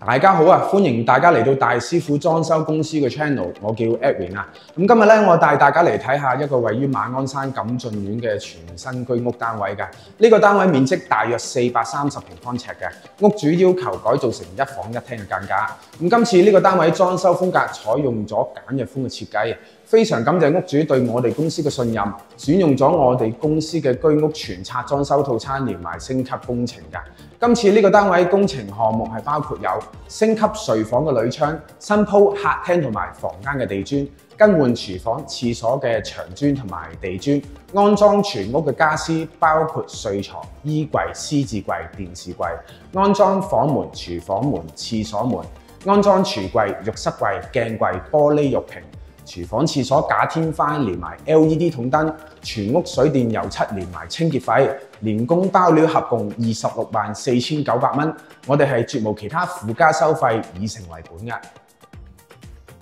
大家好啊！歡迎大家嚟到大師傅裝修公司嘅 channel， 我叫 Edwin 啊。今日咧，我帶大家嚟睇下一個位於馬鞍山錦駿苑嘅全新居屋單位嘅。呢個單位面積大約430平方尺嘅，屋主要求改造成一房一廳嘅間隔。今次呢個單位裝修風格採用咗簡約風嘅設計，非常感謝屋主對我哋公司嘅信任，選用咗我哋公司嘅居屋全拆裝修套餐連埋升級工程㗎。今次呢個單位工程項目係包括有升級睡房嘅鋁窗、新鋪客廳同埋房間嘅地磚、更換廚房、廁所嘅牆磚同埋地磚、安裝全屋嘅家私，包括睡床、衣櫃、獅子櫃、電視櫃、安裝房門、廚房門、廁所門、安裝櫥櫃、浴室櫃、鏡櫃、玻璃浴屏、廚房廁所假天花連埋 LED 筒燈，全屋水電油漆連埋清潔費，連工包料合共264900蚊。我哋係絕無其他附加收費，以成為本嘅。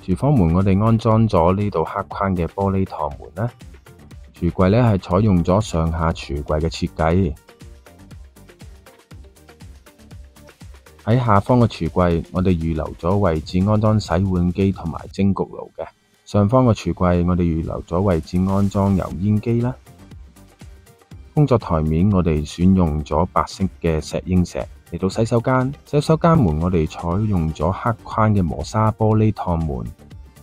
廚房門我哋安裝咗呢度黑框嘅玻璃趟門啦。櫥櫃咧係採用咗上下櫥櫃嘅設計。喺下方嘅櫥櫃，我哋預留咗位置安裝洗碗機同埋蒸焗爐嘅。上方嘅櫥櫃，我哋預留咗位置安裝油煙機啦。工作台面我哋選用咗白色嘅石英石。嚟到洗手間，洗手間門我哋採用咗黑框嘅磨砂玻璃趟門。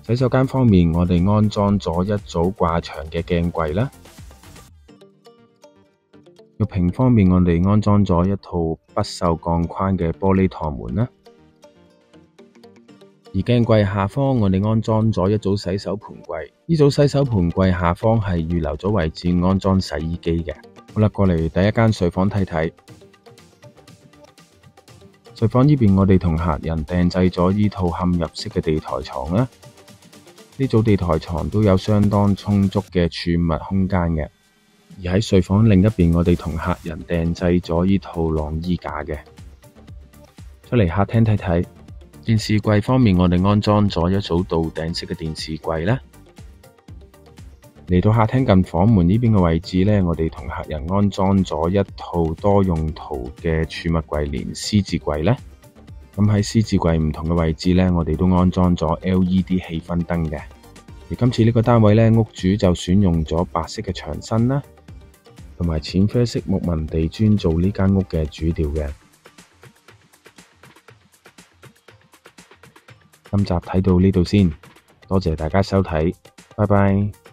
洗手間方面，我哋安裝咗一組掛牆嘅鏡櫃啦。浴屏方面，我哋安裝咗一套不鏽鋼框嘅玻璃趟門啦。而鏡櫃下方，我哋安裝咗一組洗手盆櫃。呢組洗手盆櫃下方係預留咗位置安裝洗衣機嘅。好啦，過嚟第一間睡房睇睇。睡房呢邊，我哋同客人訂製咗呢套嵌入式嘅地台床啦。呢組地台床都有相當充足嘅儲物空間嘅。而喺睡房另一邊，我哋同客人訂製咗呢套晾衣架嘅。出嚟客廳睇睇。電視櫃方面，我哋安裝咗一組倒頂式嘅電視櫃啦。嚟到客廳近房門呢邊嘅位置呢，我哋同客人安裝咗一套多用途嘅儲物櫃連獅子櫃啦。咁喺獅子櫃唔同嘅位置呢，我哋都安裝咗 LED 氣氛燈嘅。而今次呢個單位呢，屋主就選用咗白色嘅牆身啦，同埋淺啡色木紋地磚做呢間屋嘅主調嘅。今集睇到呢度先，多謝大家收睇，拜拜。